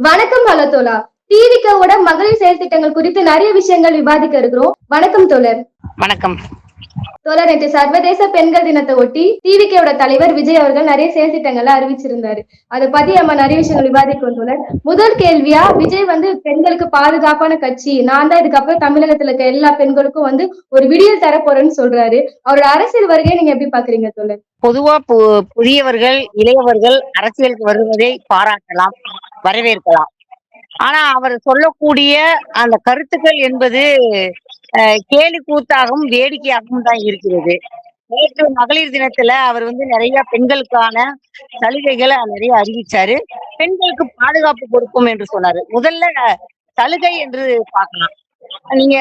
வணக்கம் ஹலோ. டிவிக்கோட மகளிர் செயல் திட்டங்கள் குறித்து நிறைய விஷயங்கள் விவாதிக்க இருக்கிறோம். வணக்கம் தோழர். வணக்கம் தோழர், நேற்று சர்வதேச பெண்கள் தினத்தை ஒட்டி டிவிக்கோட தலைவர் விஜய் அவர்கள் நிறைய செயல் திட்டங்களை அறிவிச்சிருந்தாரு. அதை பத்தி நம்ம நிறைய விஷயங்கள் விவாதிக்கிறோம் தோழர். முதல் கேள்வியா, விஜய் பெண்களுக்கு பாதுகாப்பான கட்சி, நான் தான் இதுக்கப்புறம் தமிழகத்துல இருக்க எல்லா பெண்களுக்கும் ஒரு விடியல் தர போறேன்னு சொல்றாரு. அவரோட அரசியல் வருகையை நீங்க எப்படி பாக்குறீங்க தோழர்? பொதுவா புதியவர்கள் இளையவர்கள் அரசியலுக்கு வருவதை பாராட்டலாம், வரவேற்கலாம். ஆனா அவர் சொல்லக்கூடிய அந்த கருத்துக்கள் என்பது கேலி கூத்தாகவும் வேடிக்கையாகவும் தான் இருக்கிறது. நேற்று மகளிர் தினத்துல அவர் நிறைய பெண்களுக்கான சலுகைகளை நிறைய அறிவிச்சாரு. பெண்களுக்கு பாதுகாப்பு கொடுக்கும் என்று சொன்னாரு. முதல்ல சலுகை என்று பார்க்கலாம். நீங்க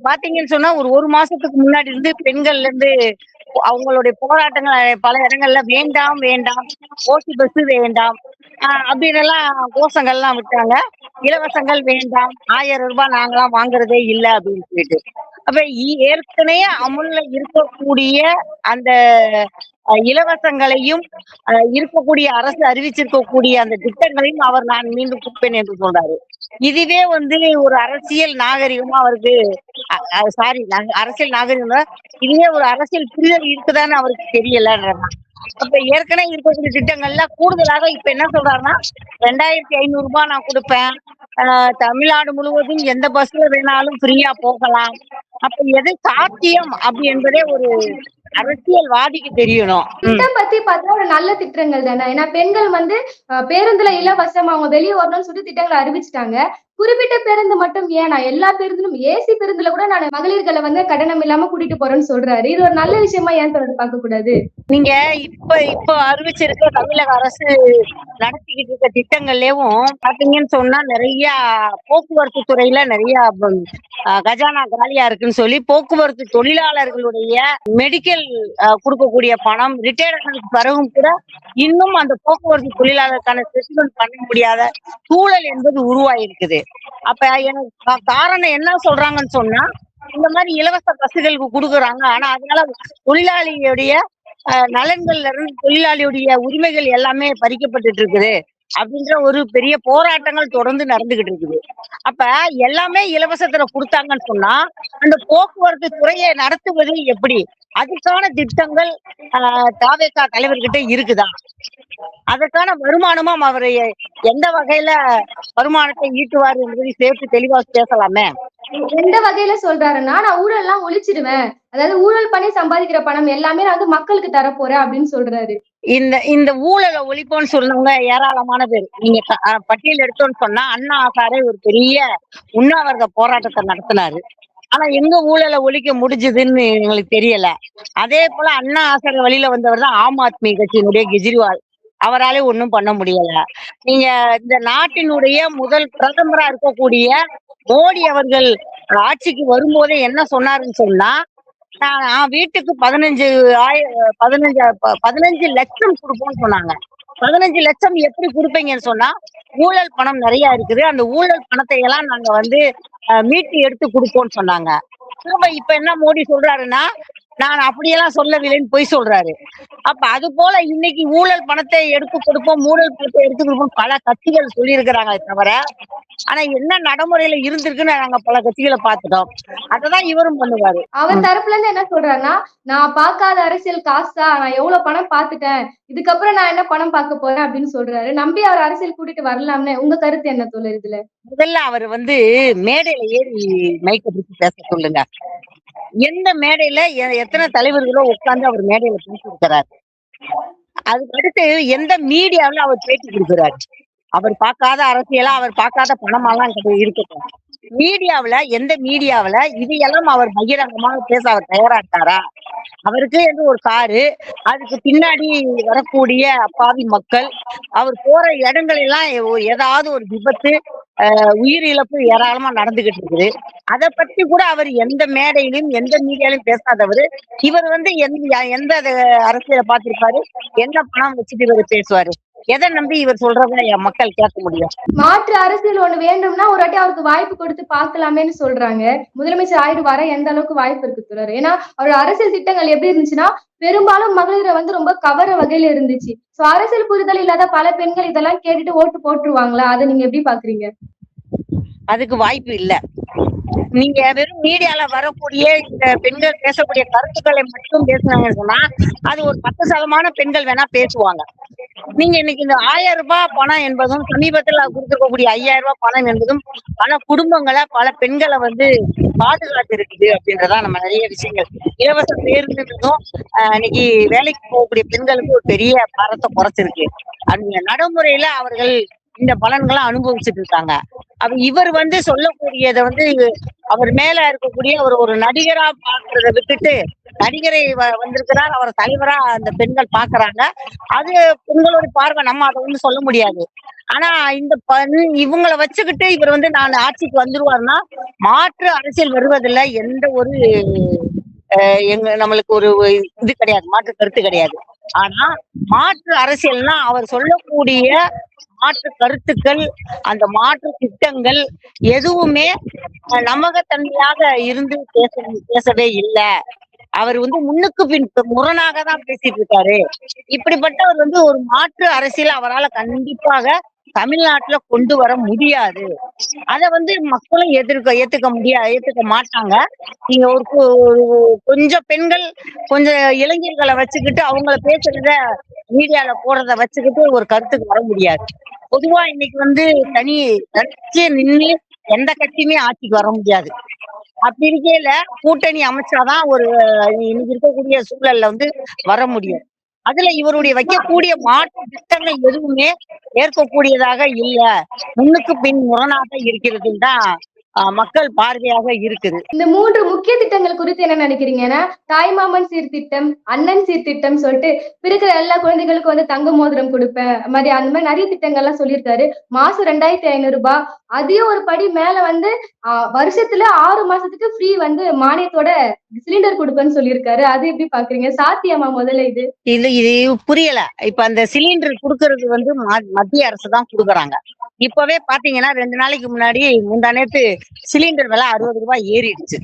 பாத்தீங்கன்னு சொன்னா ஒரு மாசத்துக்கு முன்னாடி இருந்து பெண்கள்ல இருந்து அவங்களுடைய போராட்டங்கள் பல இடங்கள்ல வேண்டாம் வேண்டாம், ஓசி பஸ் வேண்டாம் அப்படின்னு எல்லாம் கோஷங்கள்லாம் விட்டாங்க. இலவசங்கள் வேண்டாம், 1000 ரூபாய் நாங்களாம் வாங்குறதே இல்லை அப்படின்னு சொல்லிட்டு. அப்ப ஏற்கனவே அமுல்ல இருக்கக்கூடிய அந்த இலவசங்களையும் இருக்கக்கூடிய அரசு அறிவிச்சிருக்கக்கூடிய அந்த திட்டங்களையும் அவர் நான் மீண்டும் கொடுப்பேன் என்று சொல்றாரு. இதுவே ஒரு அரசியல் நாகரிகமா அவருக்கு சாரி அரசியல் நாகரிகம், இதுவே ஒரு அரசியல் புரிதல் இருக்குதான்னு அவருக்கு தெரியலன்றதான். அப்ப ஏற்கனவே இருக்கக்கூடிய திட்டங்கள்ல கூடுதலாக இப்ப என்ன சொல்றாருன்னா, 2500 ரூபாய் நான் கொடுப்பேன், தமிழ்நாடு முழுவதும் எந்த பஸ்ல வேணாலும் ஃப்ரீயா போகலாம். அப்ப எது சாத்தியம் அப்படி என்பதே ஒரு அரசியல்வாதிக்கு தெரியணும். திட்டம் பத்தி பார்த்தா ஒரு நல்ல திட்டங்கள் தானே. ஏன்னா பெண்கள் பேருந்துல இலவசம் அவங்க வெளியே வரணும்னு சொல்லிட்டு திட்டங்களை அறிவிச்சுட்டாங்க. குறிப்பிட்ட பேருந்து மட்டும் ஏன், நான் எல்லா பேருந்திலும் ஏசி பேருந்துல கூட நான் மகளிர்களை கட்டணம் இல்லாம கூட்டிட்டு போறேன்னு சொல்றாரு. இது ஒரு நல்ல விஷயமா ஏன் தொடர்ந்து பார்க்க கூடாது? நீங்க இப்ப அறிவிச்சிருக்க தமிழக அரசு நடத்திக்கிட்டு இருக்க திட்டங்கள்லயும் பாத்தீங்கன்னு சொன்னா நிறைய போக்குவரத்து துறையில நிறைய கஜானா காலியா இருக்குன்னு சொல்லி போக்குவரத்து தொழிலாளர்களுடைய மெடிக்கல் கொடுக்கக்கூடிய பணம் ரிட்டையர்மெண்ட் பிறகும் கூட இன்னும் அந்த போக்குவரத்து தொழிலாளருக்கான செட்டில்மெண்ட் பண்ண முடியாத சூழல் என்பது உருவாயிருக்குது. அப்ப எனக்கு காரணம் என்ன சொல்றாங்கன்னு சொன்னா, இந்த மாதிரி இலவச பஸ்களுக்கு கொடுக்குறாங்க, ஆனா அதனால தொழிலாளியுடைய நலன்கள்ல இருந்து தொழிலாளியுடைய உரிமைகள் எல்லாமே பறிக்கப்பட்டு இருக்குது அப்படின்ற ஒரு பெரிய போராட்டங்கள் தொடர்ந்து நடந்துகிட்டு இருக்குது. அப்ப எல்லாமே இலவசத்துல கொடுத்தாங்கன்னு சொன்னா அந்த போக்குவரத்து துறையை நடத்துவது எப்படி? அதுக்கான திட்டங்கள் தாவேகா தலைவர்கிட்ட இருக்குதா? அதற்கான வருமானமும் அவரை எந்த வகையில வருமானத்தை ஈட்டுவார் என்பதை சேர்த்து தெளிவா பேசலாமே. எந்த வகையில சொல்றாருன்னா, நான் ஊழல் எல்லாம் ஒழிச்சிடுவேன், அதாவது ஊழல் பண்ணி சம்பாதிக்கிற பணம் எல்லாமே நான் மக்களுக்கு தரப்போறேன் அப்படின்னு சொல்றாரு. இந்த ஊழலை ஒழிப்போன்னு சொன்னவங்க ஏராளமான பேர். நீங்க பட்டியல் எடுத்தோன்னு சொன்னா, அண்ணா ஆசாரே ஒரு பெரிய உண்ணாவிரத போராட்டத்தை நடத்தினாரு. ஆனா எங்க ஊழலை ஒழிக்க முடிஞ்சதுன்னு எங்களுக்கு தெரியல. அதே போல அண்ணா ஆசார வழியில வந்தவர் தான் ஆம் ஆத்மி கட்சியினுடைய கெஜ்ரிவால். அவராலே ஒண்ணும் பண்ண முடியல. நீங்க இந்த நாட்டினுடைய முதல் பிரதமரா இருக்கக்கூடிய மோடி அவர்கள் ஆட்சிக்கு வரும்போதே என்ன சொன்னாருன்னு சொன்னா, நான் வீட்டுக்கு 15 லட்சம் கொடுப்போம்னு சொன்னாங்க. 15 லட்சம் எப்படி கொடுப்பீங்கன்னு சொன்னா, ஊழல் பணம் நிறைய இருக்குது, அந்த ஊழல் பணத்தை எல்லாம் நாங்க மீட்டு எடுத்து கொடுப்போம்னு சொன்னாங்க. திரும்ப இப்ப என்ன மோடி சொல்றாருன்னா, நான் அப்படியெல்லாம் சொல்லவில்லைன்னு பொய் சொல்றாரு. அப்ப அது போல இன்னைக்கு ஊழல் பணத்தை எடுத்து கொடுப்போம், ஊழல் பணத்தை எடுத்து கொடுப்போம் பல கட்சிகள் சொல்லி இருக்கிறாங்க தவிர, ஆனா என்ன நடைமுறையில இருந்திருக்குன்னு நாங்க பல கட்சிகளை பார்த்துட்டோம். அததான் இவரும் பண்ணுவாரு. அவர் தரப்புல இருந்து என்ன சொல்றாருன்னா, நான் பார்க்காத அரசியல் காசா, நான் எவ்வளவு பணம் பார்த்துட்டேன், இதுக்கப்புறம் நான் என்ன பணம் பார்க்க போறேன் அப்படின்னு சொல்றாரு. நம்பி அவர் அரசியல் கூட்டிட்டு வரலாம்னு உங்க கருத்து என்ன தோழர்? இதுல முதல்ல அவர் மேடையில ஏறி மைக்க பிடிச்சு பேச சொல்லுங்க. எந்த மேடையில எத்தனை தலைவர்களோ உட்கார்ந்து அவர் மேடையில பேசியிருக்கிறாரு. அதுக்கு அடுத்து எந்த மீடியாவில் அவர் பேட்டி கொடுக்கிறாரு. அவர் பார்க்காத அரசியலா, அவர் பார்க்காத பணமெல்லாம் இருக்கட்டும், மீடியாவுல எந்த மீடியாவுல இதையெல்லாம் அவர் பகிரங்கமாக பேச அவர் தயாரா இருக்காரா? அவருக்கு என்று ஒரு காரு, அதுக்கு பின்னாடி வரக்கூடிய அப்பாவி மக்கள், அவர் போற இடங்கள் எல்லாம் ஏதாவது ஒரு விபத்து, உயிரிழப்பு ஏராளமா நடந்துகிட்டு இருக்குது. அதை பத்தி கூட அவர் எந்த மேடையிலும் எந்த மீடியாலையும் பேசாதவர். இவர் எந்த அரசியலை பார்த்திருப்பாரு? என்ன பணம் வச்சுட்டு இவர் பேசுவாரு? எதை நம்பி இவர் சொல்றத என் மக்கள் கேட்க முடியும்? மாற்று அரசியல் ஒண்ணு வேண்டும்னா ஒரு வாட்டி அவருக்கு வாய்ப்பு கொடுத்து பார்க்கலாமேன்னு சொல்றாங்க. முதலமைச்சர் ஆயிடுவாரா? எந்த அளவுக்கு வாய்ப்பு இருக்கு தோழர்? ஏன்னா அவரோட அரசியல் திட்டங்கள் எப்படி இருந்துச்சுன்னா பெரும்பாலும் மகளிரை வந்து ரொம்ப கவர வகையில இருந்துச்சு. சோ அரசியல் புரிதல் இல்லாத பல பெண்கள் இதெல்லாம் கேட்டுட்டு ஓட்டு போட்டுருவாங்களா? அதை நீங்க எப்படி பாக்குறீங்க? அதுக்கு வாய்ப்பு இல்ல. நீங்க வெறும் மீடியால வரக்கூடிய இந்த பெண்கள் பேசக்கூடிய கருத்துக்களை மட்டும் பேசுனாங்கன்னு சொன்னா அது ஒரு 10% பெண்கள் வேணா பேசுவாங்க. நீங்க இன்னைக்கு இந்த 1000 ரூபாய் பணம் என்பதும் சமீபத்துல கொடுத்துருக்கக்கூடிய 5000 ரூபாய் பணம் என்பதும் பல குடும்பங்களை பல பெண்களை வந்து பாதுகாத்து இருக்குது அப்படின்றதா நம்ம நிறைய விஷயங்கள். இலவச பேருந்தும் இன்னைக்கு வேலைக்கு போகக்கூடிய பெண்களுக்கு ஒரு பெரிய பாரத்தை குறைச்சிருக்கு. அந்த நடைமுறையில அவர்கள் இந்த பலன்களை அனுபவிச்சுட்டு இருக்காங்க. அப்ப இவர் வந்து சொல்லக்கூடியதை வந்து அவர் மேல இருக்கக்கூடிய ஒரு நடிகரா பாக்குறத விட்டுட்டு நடிகரை வந்திருக்கிறார், அவர் தலைவரா அந்த பெண்கள் பாக்குறாங்க. அது பெண்களோட பார்வை, நம்ம அதை ஒண்ணு சொல்ல முடியாது. ஆனா இந்த இவங்களை வச்சுக்கிட்டு இவர் வந்து நான் ஆட்சிக்கு வந்துருவாருன்னா மாற்று அரசியல் வருவதில்லை எந்த ஒரு நம்மளுக்கு ஒரு இது கிடையாது, மாற்று கருத்து கிடையாது. ஆனா மாற்று அரசியல்னா அவர் சொல்லக்கூடிய மாற்று கருத்துக்கள், அந்த மாற்று திட்டங்கள் எதுவுமே நம்பகத்தன்மையாக இருந்து பேசவே இல்லை. அவர் வந்து முன்னுக்கு பின் முரணாக தான் பேசிட்டு இருக்காரு. இப்படிப்பட்டவர் வந்து ஒரு மாற்று அரசியல் அவரால் கண்டிப்பாக தமிழ்நாட்டுல கொண்டு வர முடியாது. அத வந்து மக்களும் ஏத்துக்க மாட்டாங்க. நீங்க ஒரு கொஞ்சம் பெண்கள் கொஞ்சம் இளைஞர்களை வச்சுக்கிட்டு அவங்கள பேசுறத மீடியால போடுறத வச்சுக்கிட்டு ஒரு கருத்துக்கு வர முடியாது. பொதுவா இன்னைக்கு வந்து தனிச்சு நின்று எந்த கட்சியுமே ஆட்சிக்கு வர முடியாது. அப்படி இருக்கையில கூட்டணி அமைச்சாதான் இன்னைக்கு இருக்கக்கூடிய சூழல்ல வந்து வர முடியும். அதுல இவருடைய வைக்கக்கூடிய மாற்று திட்டங்கள் எதுவுமே ஏற்கக்கூடியதாக இல்ல, முன்னுக்கு பின் முரணாக இருக்கிறதுன்னு தான் மக்கள் பார்வையாக இருக்குது. இந்த 3 முக்கிய திட்டங்கள் குறித்து என்ன நினைக்கிறீங்கன்னா, தாய்மாமன் சீர்திட்டம், அண்ணன் சீர்திட்டம் சொல்லிட்டு பிறக்கிற எல்லா குழந்தைகளுக்கும் வந்து தங்க மோதிரம் கொடுப்பேன் மாதிரி அந்த மாதிரி நிறைய திட்டங்கள்லாம் சொல்லியிருக்காரு. மாசம் 2500 ரூபாய், அதையும் ஒரு படி மேல வந்து வருஷத்துல 6 மாசத்துக்கு ஃப்ரீ வந்து மானியத்தோட சிலிண்டர் கொடுப்பேன்னு சொல்லியிருக்காரு. அது எப்படி பாக்குறீங்க? சாத்தியமா முதல்ல இது புரியல. இப்ப அந்த சிலிண்டர் கொடுக்கறது வந்து மத்திய அரசு தான் கொடுக்குறாங்க. இப்பவே பாத்தீங்கன்னா 2 நாளைக்கு முன்னாடி முந்தானேத்து சிலிண்டர் விலை 60 ரூபாய் ஏறிடுச்சு.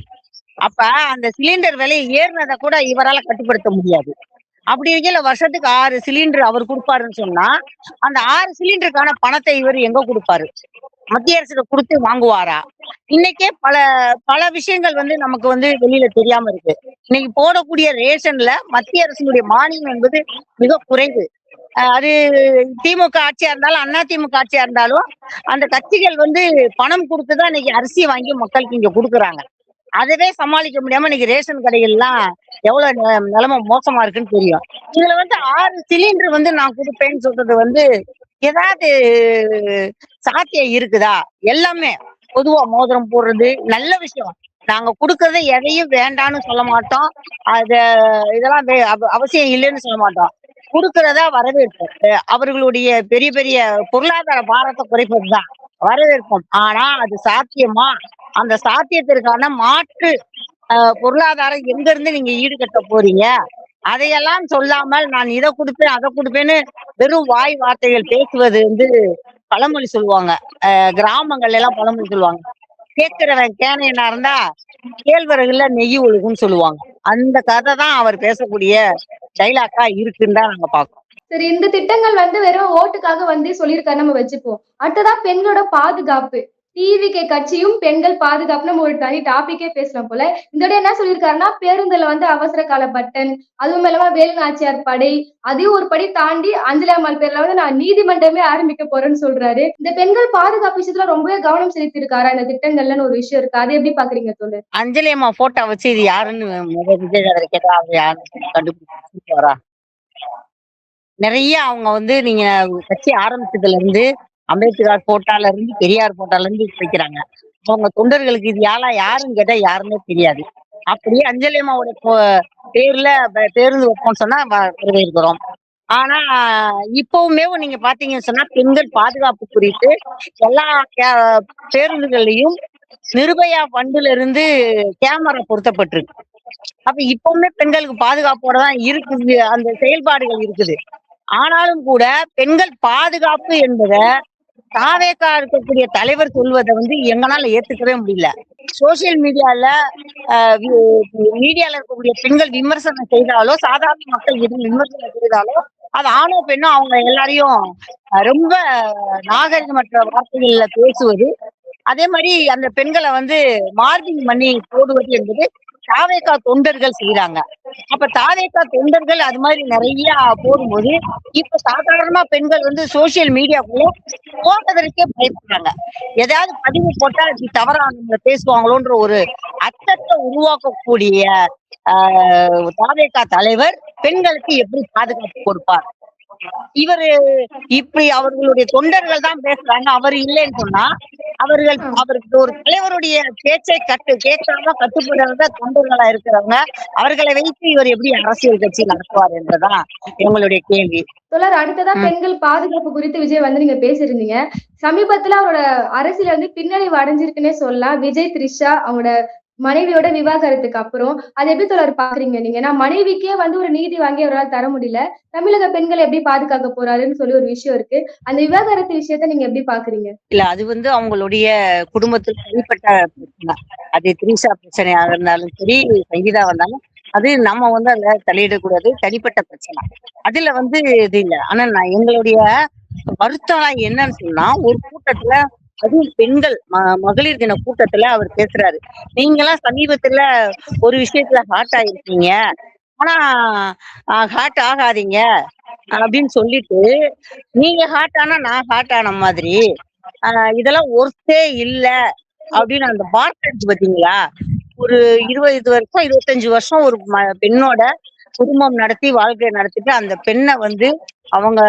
அப்ப அந்த சிலிண்டர் விலை ஏறினதை கூட இவரால கட்டுப்படுத்த முடியாது. அப்படி இருக்கையில வருஷத்துக்கு 6 சிலிண்டர் அவர் கொடுப்பாருன்னு சொன்னா அந்த 6 சிலிண்டருக்கான பணத்தை இவர் எங்க கொடுப்பாரு? மத்திய அரசு கொடுத்து வாங்குவாரா? இன்னைக்கே பல பல விஷயங்கள் வந்து நமக்கு வந்து வெளியில தெரியாம இருக்கு. இன்னைக்கு போடக்கூடிய ரேஷன்ல மத்திய அரசினுடைய மானியம் என்பது மிக குறைவு. அது திமுக ஆட்சியா இருந்தாலும் அண்ணா திமுக ஆட்சியா இருந்தாலும் அந்த கட்சிகள் வந்து பணம் கொடுத்துதான் இன்னைக்கு அரிசி வாங்கி மக்களுக்கு இங்க கொடுக்குறாங்க. அதவே சமாளிக்க முடியாம இன்னைக்கு ரேஷன் கடைகள் எல்லாம் எவ்வளவு நிலைமை மோசமா இருக்குன்னு தெரியும். இதுல வந்து 6 சிலிண்டர் வந்து நான் கொடுப்பேன்னு சொல்றது வந்து ஏதாவது சாத்தியம் இருக்குதா? எல்லாமே பொதுவா மோதிரம் போடுறது நல்ல விஷயம். நாங்க கொடுக்கறத எதையும் வேண்டான்னு சொல்ல மாட்டோம். இதெல்லாம் அவசியம் இல்லைன்னு சொல்ல மாட்டோம். கொடுக்கறதா வரவேற்போம். அவர்களுடைய பெரிய பெரிய பொருளாதார பாரத்தை குறைப்பதுதான் வரவேற்போம். ஆனா அது சாத்தியமா? அந்த சாத்தியத்திற்கான மாற்று பொருளாதாரம் எங்க இருந்து நீங்க ஈடுகட்ட போறீங்க? அதையெல்லாம் சொல்லாமல் நான் இதை கொடுப்பேன் அதை கொடுப்பேன்னு வெறும் வாய் வார்த்தைகள் பேசுவது வந்து பழமொழி சொல்லுவாங்க. கிராமங்கள்ல எல்லாம் பழமொழி சொல்லுவாங்க, கேட்கிறவன் கேனையனா இருந்தா கேழ்வரகுல நெய் ஒழுகுன்னு சொல்லுவாங்க. அந்த கதை தான் அவர் பேசக்கூடிய டைலாக்கா இருக்குன்னு தான் நாங்க பாக்குறோம். சரி, இந்த திட்டங்கள் வந்து வெறும் ஓட்டுக்காக வந்து சொல்லியிருக்காரு, நம்ம வச்சுப்போம். அடுத்ததான் பெண்களோட பாதுகாப்பு. டிவிகே கட்சியும் பெண்கள் பாதுகாப்பு நம்ம ஒரு தனி டாபிக்கே பேசலாம் போல. இந்த என்ன சொல்லியிருக்காருன்னா, பேருந்துல வந்து அவசர கால பட்டன், அதுவும் இல்லாம வேலு நாச்சியார் படை, அதையும் ஒரு படி தாண்டி அஞ்சலி அம்மாள் பேர்ல வந்து நான் நீதிமன்றமே ஆரம்பிக்க போறேன்னு சொல்றாரு. இந்த பெண்கள் பாதுகாப்பு விஷயத்துல ரொம்பவே கவனம் செலுத்தி இருக்காரா இந்த திட்டங்கள்லன்னு ஒரு விஷயம் இருக்கு. அதை எப்படி பாக்குறீங்க தோழர்? அஞ்சலி அம்மா போட்டோ வச்சு இது யாருன்னு விஜய் கேட்டா அவர் யாருன்னு கண்டுபிடிச்சு நிறைய அவங்க வந்து நீங்க கட்சி ஆரம்பிச்சதுல இருந்து அம்பேத்கர் போட்டால இருந்து பெரியார் போட்டால இருந்து வைக்கிறாங்க. அவங்க தொண்டர்களுக்கு இது யாருன்னு கேட்டா யாருன்னே தெரியாது. அப்படியே அஞ்சலி அம்மாவோட பேர்ல பேருந்து வைப்போம்னு சொன்னா வரவேற்கிறோம். ஆனா இப்பவுமே நீங்க பாத்தீங்கன்னு சொன்னா பெண்கள் பாதுகாப்பு குறித்து எல்லா பேருந்துகள்லயும் நிர்பயா ஃபண்டுல இருந்து கேமரா பொருத்தப்பட்டிருக்கு. அப்ப இப்பவுமே பெண்களுக்கு பாதுகாப்போட தான் இருக்குது, அந்த செயல்பாடுகள் இருக்குது. ஆனாலும் கூட பெண்கள் பாதுகாப்பு என்பத தாவேக்கா இருக்கக்கூடிய தலைவர் சொல்வதை எங்கனால ஏத்துக்கவே முடியல. சோசியல் மீடியால மீடியால இருக்கக்கூடிய பெண்கள் விமர்சனம் செய்தாலோ, சாதாரண மக்கள் எதுவும் விமர்சனம் செய்தாலோ, அது ஆணோ பெண்ணோ அவங்க எல்லாரையும் ரொம்ப நாகரிகமற்ற வார்த்தைகள்ல பேசுவது, அதே மாதிரி அந்த பெண்களை மார்பிங் பண்ணி போடுவது என்பது தாவேக்கா தொண்டர்கள் செய்யறாங்க. அப்ப தாவேக்கா தொண்டர்கள் அது மாதிரி நிறைய போடும்போது, இப்ப சாதாரணமா பெண்கள் சோசியல் மீடியாக்குள்ள போவதற்கே பயப்படுறாங்க. எதாவது பதிவு போட்டா இப்படி தவறா நம்மள பேசுவாங்களோன்ற ஒரு அச்சத்தை உருவாக்கக்கூடிய தாவேக்கா தலைவர் பெண்களுக்கு எப்படி பாதுகாப்பு கொடுப்பார்? இவரு இப்படி அவர்களுடைய தொண்டர்கள் தான் பேசுறாங்க, அவர் இல்லைன்னு சொன்னா அவருக்கு ஒரு தலைவருடைய பேச்சை கேட்காம கட்டுப்படுறத தொண்டர்களா இருக்கிறவங்க, அவர்களை வைத்து இவர் எப்படி அரசியல் கட்சி நடத்துவார் என்றுதான் எங்களுடைய கேள்வி. தொடர் அடுத்ததா பெண்கள் பாதுகாப்பு குறித்து விஜய் நீங்க பேசியிருந்தீங்க. சமீபத்துல அவரோட அரசியல பின்னடைவு அடைஞ்சிருக்குன்னே சொல்லலாம். விஜய், த்ரிஷா அவங்களோட மனைவியோட விவாகரத்துக்கு அப்புறம் அதை எப்படி தொடர் பாக்குறீங்க நீங்க? ஏன்னா மனைவிக்கே ஒரு நீதி வாங்கி அவரால் தர முடியல. தமிழக பெண்களை எப்படி பாதுகாக்க போறாருன்னு சொல்லி ஒரு விஷயம் இருக்கு. அந்த விவாகரத்து விஷயத்த நீங்க எப்படி பாக்குறீங்க? இல்ல, அது அவங்களுடைய குடும்பத்தில் தனிப்பட்ட பிரச்சனை. அது த்ரிஷா பிரச்சனையாக இருந்தாலும் சரி, சங்கீதா வந்தாலும் அது நம்ம அதுல தலையிடக்கூடாது, தனிப்பட்ட பிரச்சனை. அதுல இது இல்ல. ஆனா எங்களுடைய வருத்தம் என்னன்னு சொன்னா, ஒரு கூட்டத்துல, அதுவும் பெண்கள் மகளிர் தின கூட்டத்துல அவர் பேசுறாரு, நீங்கெல்லாம் சமீபத்துல ஒரு விஷயத்துல ஹார்ட் ஆயிருக்கீங்க, ஆனா ஹார்ட் ஆகாதீங்க அப்படின்னு சொல்லிட்டு, நீங்க ஹார்ட் ஆனா நான் ஹார்ட் ஆன மாதிரி இதெல்லாம் ஒர்த்தே இல்ல அப்படின்னு அந்த வார்த்தை பாத்தீங்களா? ஒரு 20 வருஷம் 25 வருஷம் ஒரு பெண்ணோட குடும்பம் நடத்தி வாழ்க்கை நடத்திட்டு அந்த பெண்ணை அவங்க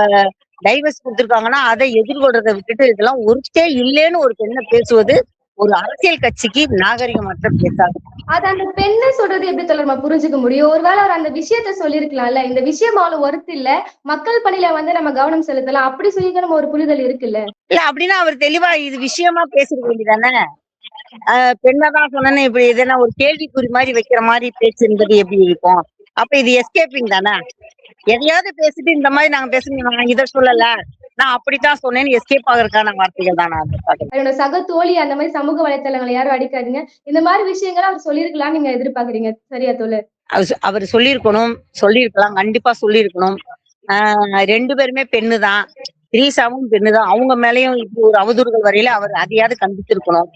டைவர்ஸ் கொடுத்திருக்காங்கன்னா அதை எதிர்கொள்றதை விட்டுட்டு இதெல்லாம் ஒருத்தே இல்லைன்னு ஒரு பெண்ணை பேசுவது ஒரு அரசியல் கட்சிக்கு நாகரிகமற்ற பேசாது. அது அந்த பெண்ணை சொல்றது எப்படி தொடர்மா புரிஞ்சுக்க முடியும்? ஒருவேளை அவர் அந்த விஷயத்த சொல்லிருக்கலாம்ல, இந்த விஷயம் அவ்வளவு ஒர்த் இல்ல, மக்கள் பணியில நம்ம கவனம் செலுத்தலாம், அப்படி சொல்லி நம்ம ஒரு புரிதல் இருக்குல்ல? இல்ல, அப்படின்னா அவர் தெளிவா இது விஷயமா பேசிருக்க வேண்டியதானே? பெண்ணதான் சொன்னேன்னு இப்படி எதுனா ஒரு கேள்விக்குறி மாதிரி வைக்கிற மாதிரி பேசுறது எப்படி இருக்கும்? அப்ப இது எஸ்கேப்பிங் தானே? எதையாவது பேசிட்டு இந்த மாதிரி நாங்க பேசுறோம், நான் இதை சொல்லல, நான் அப்படித்தான் சொன்னேன்னு எஸ்கேப் ஆகிறதுக்கான வார்த்தைகள் தான். என்னோட சக தோழி அந்த மாதிரி சமூக வலைத்தளங்களை யாரும் அடிக்காதீங்க, இந்த மாதிரி விஷயங்களை அவர் சொல்லியிருக்கலாம் நீங்க எதிர்பார்க்கறீங்க, சரியா தோழர்? அவர் சொல்லியிருக்கலாம், கண்டிப்பா சொல்லியிருக்கணும். 2 பேருமே பெண்ணுதான், திரீசாவும் பெண்ணுதான், அவங்க மேலயும் இப்படி ஒரு அவதூறுகள் வரையில அவர் அதையாவது கண்டிச்சிருக்கணும்.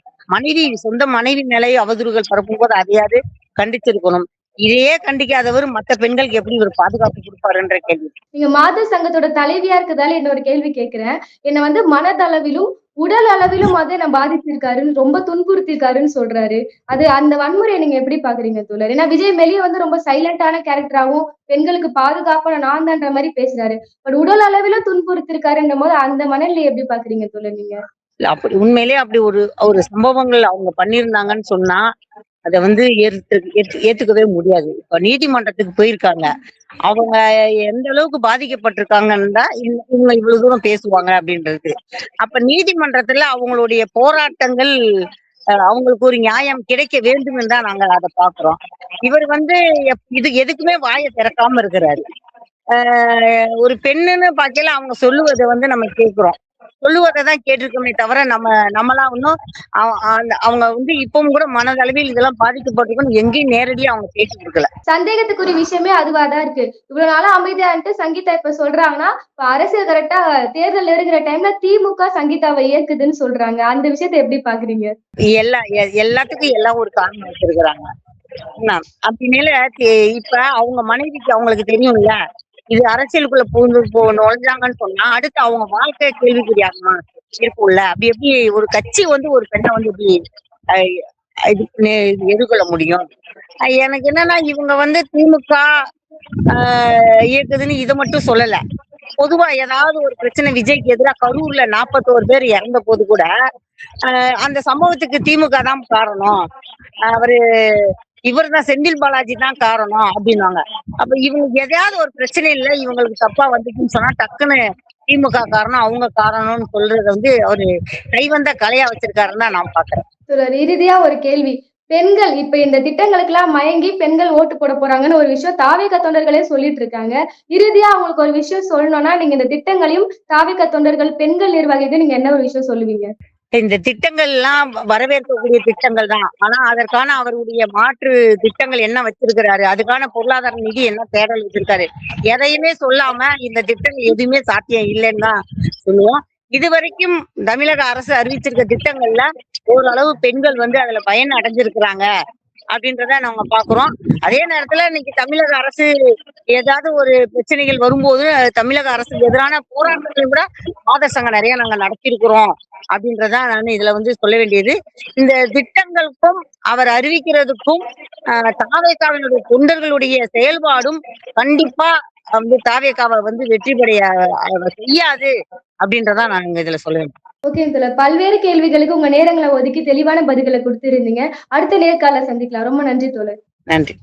சொந்த மனைவி மேலேயும் அவதூறுகள் பரப்பும் போது அதையாவது கண்டிச்சிருக்கணும். இதையே கண்டிக்காதவர் மற்ற பெண்களுக்கு எப்படி ஒரு பாதுகாப்பு கொடுப்பாருன்ற கேள்வி. நீங்க மாத சங்கத்தோட தலைவியா இருக்குதால இன்னொரு கேள்வி கேட்கிறேன். என்ன மனதளவிலும் உடல் அளவிலும் நான் பாதிச்சிருக்காருன்னு, ரொம்ப துன்புறுத்திருக்காருன்னு சொல்றாரு. அது அந்த வன்முறையை நீங்க எப்படி பாக்குறீங்க தோழர்? ஏன்னா விஜய் வெளியே ரொம்ப சைலண்டான கேரக்டராகவும் பெண்களுக்கு பாதுகாப்பான நான் தான்ற மாதிரி பேசுறாரு. பட் உடல் அளவிலும் துன்புறுத்திருக்காருன்ற போது அந்த மனநிலையை எப்படி பாக்குறீங்க தோழர் நீங்க? அப்படி உண்மையிலேயே அப்படி ஒரு சம்பவங்கள் அவங்க பண்ணியிருந்தாங்கன்னு சொன்னா அதை ஏத்துக்கவே முடியாது. இப்ப நீதிமன்றத்துக்கு போயிருக்காங்க, அவங்க எந்த அளவுக்கு பாதிக்கப்பட்டிருக்காங்கன்னு தான் இவங்க இவ்வளவு தூரம் பேசுவாங்க அப்படின்றது. அப்ப நீதிமன்றத்துல அவங்களுடைய போராட்டங்கள் அவங்களுக்கு ஒரு நியாயம் கிடைக்க வேண்டும் என்று தான் நாங்க அதை பாக்குறோம். இவர் இது எதுக்குமே வாயை திறக்காம இருக்கிறாரு. ஒரு பெண்ணுன்னு பாக்கையில அவங்க சொல்லுவதை நம்ம கேட்கிறோம், சொல்லுவதைதான் கேட்டிருக்கோமே தவிர நம்மளாம் இன்னும் அவங்க இப்பவும் கூட மனதளவில் இதெல்லாம் பாதிக்கப்பட்டிருக்கோம் எங்கேயும் நேரடியா அவங்க பேசி கொடுக்கல. சந்தேகத்துக்குரிய விஷயமே அதுவாதான் இருக்கு. இவ்வளவு நாளா அமைதியான்ட்டு சங்கீதா இப்ப சொல்றாங்கன்னா, அரசியல் கரெக்டா தேர்தல் நெருங்குற டைம்ல திமுக சங்கீதாவை இயக்குதுன்னு சொல்றாங்க. அந்த விஷயத்தை எப்படி பாக்குறீங்க? எல்லாத்துக்கும் எல்லாம் ஒரு காரணம் வச்சிருக்கிறாங்க. அப்படின்னால இப்ப அவங்க மனைவிக்கு அவங்களுக்கு தெரியும்ல, இது அரசியலுக்குள்ள நுழைஞ்சாங்கன்னு சொன்னா அடுத்து அவங்க வாழ்க்கை கேள்விக்குறியாகுமா இருக்கும்ல. அப்படி எப்படி ஒரு கட்சி ஒரு பெண்ணை எப்படி எதிர்கொள்ள முடியும்? எனக்கு என்னன்னா, இவங்க திமுக இயக்குதுன்னு இதை மட்டும் சொல்லல, பொதுவா ஏதாவது ஒரு பிரச்சனை விஜய்க்கு எதிராக கரூர்ல 41 பேர் இறந்த போது கூட அந்த சம்பவத்துக்கு திமுக தான் காரணம், இவர் தான் செந்தில் பாலாஜி தான் காரணம் அப்படின்னாங்க. அப்ப இவங்களுக்கு எதையாவது ஒரு பிரச்சனை இல்லை, இவங்களுக்கு தப்பா வந்துச்சுன்னு சொன்னா டக்குன்னு திமுக காரணம் அவங்க காரணம்னு சொல்றது அவரு கைவந்த கலையா வச்சிருக்காருன்னு தான் நான் பாக்குறேன். இறுதியா ஒரு கேள்வி, பெண்கள் இப்ப இந்த திட்டங்களுக்கு எல்லாம் மயங்கி பெண்கள் ஓட்டு போட போறாங்கன்னு ஒரு விஷயம் தாவேக தொண்டர்களே சொல்லிட்டு இருக்காங்க. இறுதியா அவங்களுக்கு ஒரு விஷயம் சொல்லணும்னா நீங்க இந்த திட்டங்களையும் தாவேக தொண்டர்கள் பெண்கள் நிர்வாகிகள் நீங்க என்ன ஒரு விஷயம் சொல்லுவீங்க? இந்த திட்டங்கள் எல்லாம் வரவேற்கக்கூடிய திட்டங்கள் தான். ஆனா அதற்கான அவருடைய மாற்று திட்டங்கள் என்ன வச்சிருக்கிறாரு, அதுக்கான பொருளாதார நிதி என்ன தேடல் வச்சிருக்காரு, எதையுமே சொல்லாம இந்த திட்டங்கள் எதுவுமே சாத்தியம் இல்லைன்னு தான் சொல்லுவோம். இதுவரைக்கும் தமிழக அரசு அறிவிச்சிருக்க திட்டங்கள்ல ஓரளவு பெண்கள் அதுல பயன் அடைஞ்சிருக்கிறாங்க அப்படின்றத நாங்க பாக்குறோம். அதே நேரத்துல இன்னைக்கு தமிழக அரசு ஏதாவது ஒரு பிரச்சனைகள் வரும்போது தமிழக அரசுக்கு எதிரான போராட்டங்களையும் கூட மாதர் சங்கம் நிறைய நாங்க நடத்தியிருக்கிறோம் அப்படின்றதா நான் இதுல சொல்ல வேண்டியது. இந்த திட்டங்களுக்கும் அவர் அறிவிக்கிறதுக்கும் தாவேகாவினுடைய தொண்டர்களுடைய செயல்பாடும் கண்டிப்பா தாவேகாவை வெற்றி பெறைய செய்யாது அப்படின்றதா நான் இதுல சொல்லுவேன். ஓகே தோழர், பல்வேறு கேள்விகளுக்கு உங்க நேரங்களை ஒதுக்கி தெளிவான பதில்களை கொடுத்திருந்தீங்க. அடுத்த நேர்காணல சந்திக்கலாம். ரொம்ப நன்றி தோழர். நன்றி.